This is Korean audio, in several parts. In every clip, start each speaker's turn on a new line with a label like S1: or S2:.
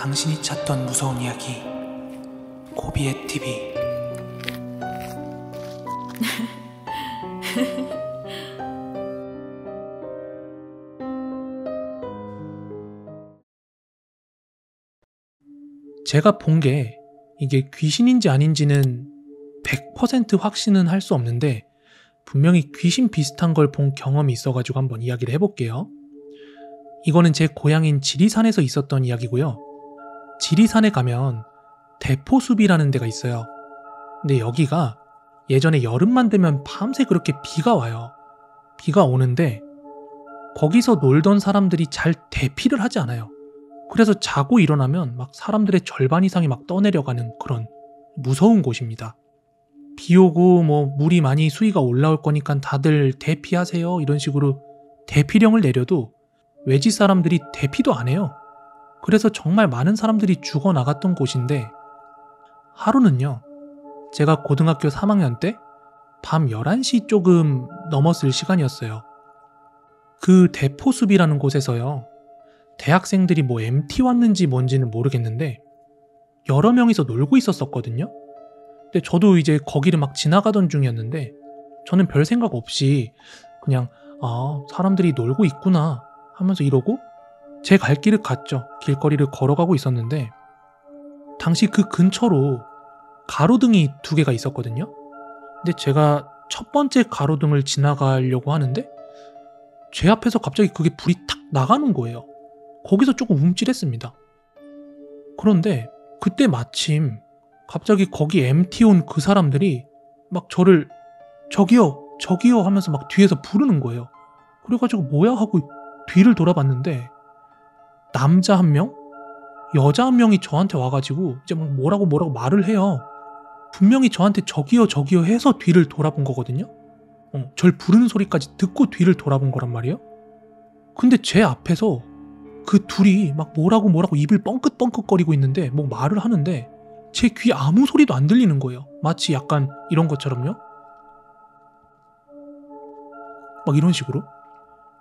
S1: 당신이 찾던 무서운 이야기 고비의 TV. 제가 본 게 이게 귀신인지 아닌지는 100% 확신은 할 수 없는데 분명히 귀신 비슷한 걸 본 경험이 있어가지고 한번 이야기를 해볼게요. 이거는 제 고향인 지리산에서 있었던 이야기고요. 지리산에 가면 대포숲이라는 데가 있어요. 근데 여기가 예전에 여름만 되면 밤새 그렇게 비가 와요. 비가 오는데 거기서 놀던 사람들이 잘 대피를 하지 않아요. 그래서 자고 일어나면 막 사람들의 절반 이상이 막 떠내려가는 그런 무서운 곳입니다. 비 오고 물이 많이 수위가 올라올 거니까 다들 대피하세요 이런 식으로 대피령을 내려도 외지 사람들이 대피도 안 해요. 그래서 정말 많은 사람들이 죽어나갔던 곳인데 하루는요, 제가 고등학교 3학년 때 밤 11시 조금 넘었을 시간이었어요. 그 대포숲이라는 곳에서요, 대학생들이 MT 왔는지 뭔지는 모르겠는데 여러 명이서 놀고 있었거든요. 근데 저도 이제 거기를 막 지나가던 중이었는데 저는 별 생각 없이 그냥 사람들이 놀고 있구나 하면서 이러고 제 갈 길을 갔죠. 길거리를 걸어가고 있었는데 당시 그 근처로 가로등이 2개가 있었거든요. 근데 제가 첫 번째 가로등을 지나가려고 하는데 제 앞에서 갑자기 그게 불이 탁 나가는 거예요. 거기서 조금 움찔했습니다. 그런데 그때 마침 갑자기 거기 MT 온 그 사람들이 막 저를 저기요 하면서 막 뒤에서 부르는 거예요. 그래가지고 뭐야 하고 뒤를 돌아봤는데 남자 1명, 여자 1명이 저한테 와가지고 이제 막 뭐라고 말을 해요. 분명히 저한테 저기요 해서 뒤를 돌아본 거거든요. 절 부르는 소리까지 듣고 뒤를 돌아본 거란 말이에요. 근데 제 앞에서 그 둘이 막 뭐라고 입을 뻥긋뻥긋거리고 있는데 뭐 말을 하는데 제 귀에 아무 소리도 안 들리는 거예요. 마치 약간 이런 것처럼요. 막 이런 식으로.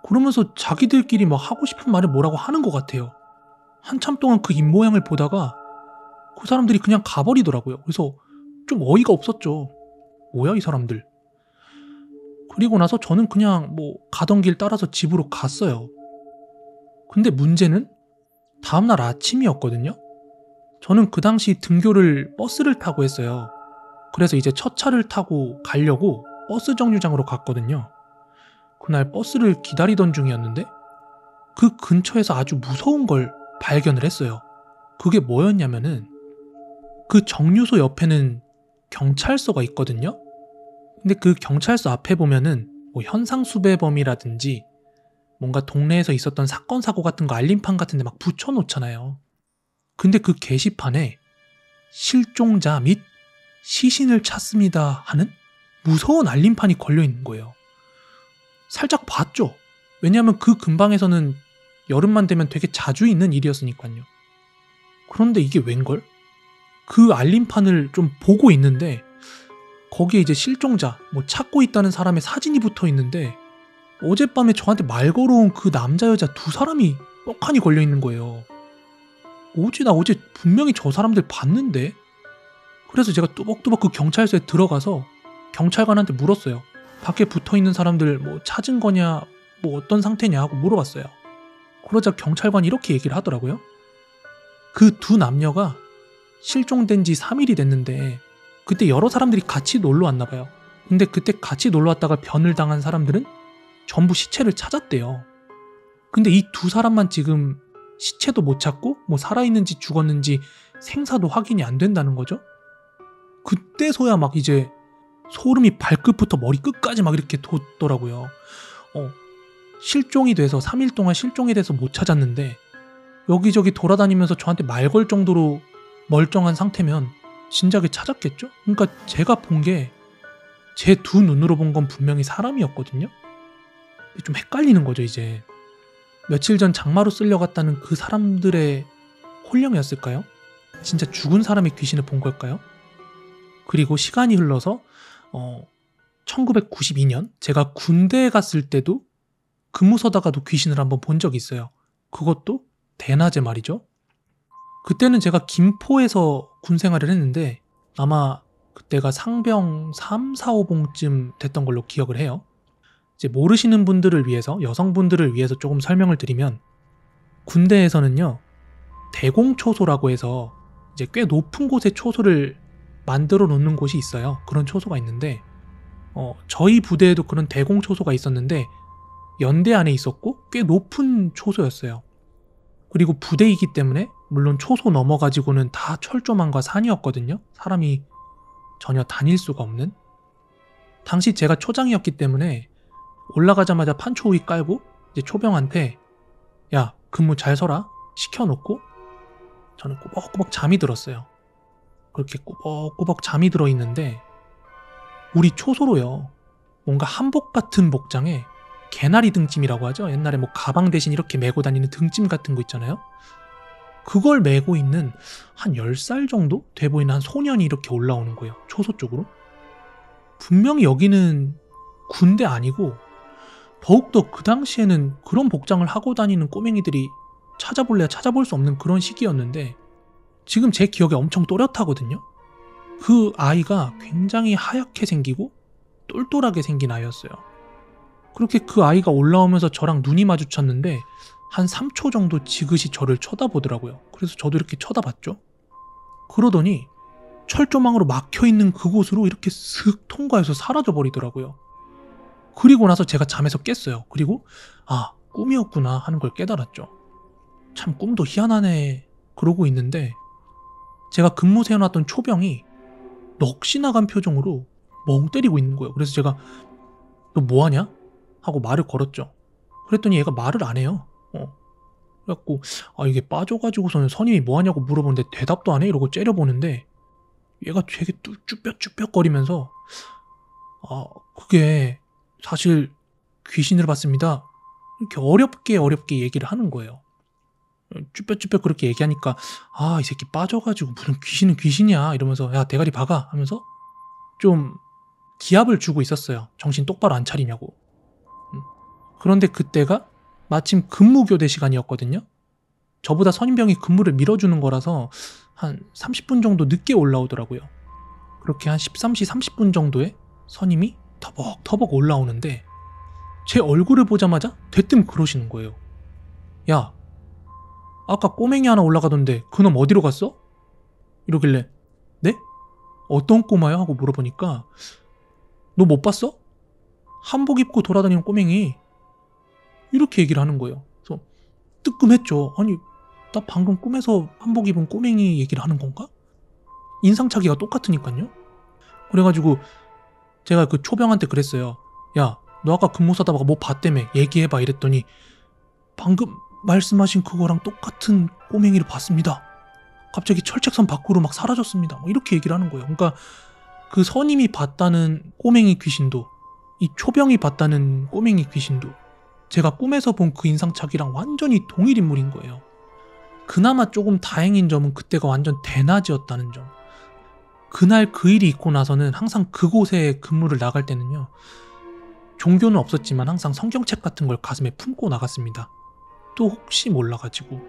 S1: 그러면서 자기들끼리 막 하고 싶은 말을 뭐라고 하는 것 같아요. 한참 동안 그 입모양을 보다가 그 사람들이 그냥 가버리더라고요. 그래서 좀 어이가 없었죠. 뭐야 이 사람들. 그리고 나서 저는 그냥 가던 길 따라서 집으로 갔어요. 근데 문제는 다음날 아침이었거든요. 저는 그 당시 등교를 버스를 타고 했어요. 그래서 이제 첫 차를 타고 가려고 버스 정류장으로 갔거든요. 그날 버스를 기다리던 중이었는데 그 근처에서 아주 무서운 걸 발견을 했어요. 그게 뭐였냐면은 그 정류소 옆에는 경찰서가 있거든요. 근데 그 경찰서 앞에 보면은 현상수배범이라든지 뭔가 동네에서 있었던 사건 사고 같은 거 알림판 같은 데 막 붙여놓잖아요. 근데 그 게시판에 실종자 및 시신을 찾습니다 하는 무서운 알림판이 걸려있는 거예요. 살짝 봤죠. 왜냐하면 그 근방에서는 여름만 되면 되게 자주 있는 일이었으니까요. 그런데 이게 웬걸? 그 알림판을 좀 보고 있는데 거기에 이제 실종자, 찾고 있다는 사람의 사진이 붙어 있는데 어젯밤에 저한테 말 걸어온 그 남자 여자 2사람이 뻑하니 걸려있는 거예요. 나 어제 분명히 저 사람들 봤는데? 그래서 제가 또박또박 그 경찰서에 들어가서 경찰관한테 물었어요. 밖에 붙어있는 사람들 찾은 거냐, 어떤 상태냐 하고 물어봤어요. 그러자 경찰관이 이렇게 얘기를 하더라고요. 그 2 남녀가 실종된 지 3일이 됐는데 그때 여러 사람들이 같이 놀러 왔나 봐요. 근데 그때 같이 놀러 왔다가 변을 당한 사람들은 전부 시체를 찾았대요. 근데 이 2사람만 지금 시체도 못 찾고 살아있는지 죽었는지 생사도 확인이 안 된다는 거죠. 그때서야 막 이제 소름이 발끝부터 머리 끝까지 막 이렇게 돋더라고요. 실종이 돼서 3일 동안 실종이 돼서 못 찾았는데 여기저기 돌아다니면서 저한테 말 걸 정도로 멀쩡한 상태면 진작에 찾았겠죠? 그러니까 제가 본 게 제 2 눈으로 본 건 분명히 사람이었거든요. 좀 헷갈리는 거죠 이제. 며칠 전 장마로 쓸려갔다는 그 사람들의 혼령이었을까요? 진짜 죽은 사람의 귀신을 본 걸까요? 그리고 시간이 흘러서 1992년 제가 군대에 갔을 때도 근무 서다가도 귀신을 한번 본 적이 있어요. 그것도 대낮에 말이죠. 그때는 제가 김포에서 군 생활을 했는데 아마 그때가 상병 3, 4, 5봉쯤 됐던 걸로 기억을 해요. 이제 모르시는 분들을 위해서, 여성분들을 위해서 조금 설명을 드리면, 군대에서는요, 대공초소라고 해서 이제 꽤 높은 곳에 초소를 만들어 놓는 곳이 있어요. 그런 초소가 있는데 저희 부대에도 그런 대공초소가 있었는데 연대 안에 있었고 꽤 높은 초소였어요. 그리고 부대이기 때문에 물론 초소 넘어가지고는 다 철조망과 산이었거든요. 사람이 전혀 다닐 수가 없는. 당시 제가 초장이었기 때문에 올라가자마자 판초위 깔고 이제 초병한테 야 근무 잘 서라 시켜놓고 저는 꾸벅꾸벅 잠이 들었어요. 그렇게 꾸벅꾸벅 잠이 들어 있는데 우리 초소로요, 뭔가 한복 같은 복장에 개나리 등짐이라고 하죠. 옛날에 뭐 가방 대신 이렇게 메고 다니는 등짐 같은 거 있잖아요. 그걸 메고 있는 한 10살 정도 돼 보이는 한 소년이 이렇게 올라오는 거예요. 초소 쪽으로. 분명히 여기는 군대 아니고 더욱더 그 당시에는 그런 복장을 하고 다니는 꼬맹이들이 찾아볼래야 찾아볼 수 없는 그런 시기였는데 지금 제 기억에 엄청 또렷하거든요. 그 아이가 굉장히 하얗게 생기고 똘똘하게 생긴 아이였어요. 그렇게 그 아이가 올라오면서 저랑 눈이 마주쳤는데 한 3초 정도 지그시 저를 쳐다보더라고요. 그래서 저도 이렇게 쳐다봤죠. 그러더니 철조망으로 막혀있는 그곳으로 이렇게 슥 통과해서 사라져버리더라고요. 그리고 나서 제가 잠에서 깼어요. 그리고 아, 꿈이었구나 하는 걸 깨달았죠. 참 꿈도 희한하네 그러고 있는데 제가 근무 세워놨던 초병이 넋이 나간 표정으로 멍 때리고 있는 거예요. 그래서 제가 너 뭐하냐? 하고 말을 걸었죠. 그랬더니 얘가 말을 안 해요. 그래갖고 아 이게 빠져가지고서는 선임이 뭐하냐고 물어보는데 대답도 안 해? 이러고 째려보는데 얘가 되게 쭈뼛쭈뼛거리면서 아 그게 사실 귀신을 봤습니다. 이렇게 어렵게 얘기를 하는 거예요. 쭈뼛쭈뼛 그렇게 얘기하니까 아 이 새끼 빠져가지고 무슨 귀신은 귀신이야 이러면서 야 대가리 박아 하면서 좀 기합을 주고 있었어요. 정신 똑바로 안 차리냐고. 그런데 그때가 마침 근무교대 시간이었거든요. 저보다 선임병이 근무를 밀어주는 거라서 한 30분 정도 늦게 올라오더라고요. 그렇게 한 13시 30분 정도에 선임이 터벅터벅 올라오는데 제 얼굴을 보자마자 대뜸 그러시는 거예요. 야 아까 꼬맹이 하나 올라가던데 그놈 어디로 갔어? 이러길래 네? 어떤 꼬마요? 하고 물어보니까 너 못 봤어? 한복 입고 돌아다니는 꼬맹이 이렇게 얘기를 하는 거예요. 그래서 뜨끔했죠. 아니 나 방금 꿈에서 한복 입은 꼬맹이 얘기를 하는 건가? 인상착의가 똑같으니까요. 그래가지고 제가 그 초병한테 그랬어요. 야 너 아까 근무 서다가 뭐 봤다며 얘기해봐 이랬더니 방금 말씀하신 그거랑 똑같은 꼬맹이를 봤습니다. 갑자기 철책선 밖으로 막 사라졌습니다. 뭐 이렇게 얘기를 하는 거예요. 그러니까 그 선임이 봤다는 꼬맹이 귀신도 이 초병이 봤다는 꼬맹이 귀신도 제가 꿈에서 본 그 인상착의랑 완전히 동일 인물인 거예요. 그나마 조금 다행인 점은 그때가 완전 대낮이었다는 점. 그날 그 일이 있고 나서는 항상 그곳에 근무를 나갈 때는요. 종교는 없었지만 항상 성경책 같은 걸 가슴에 품고 나갔습니다. 또 혹시 몰라가지고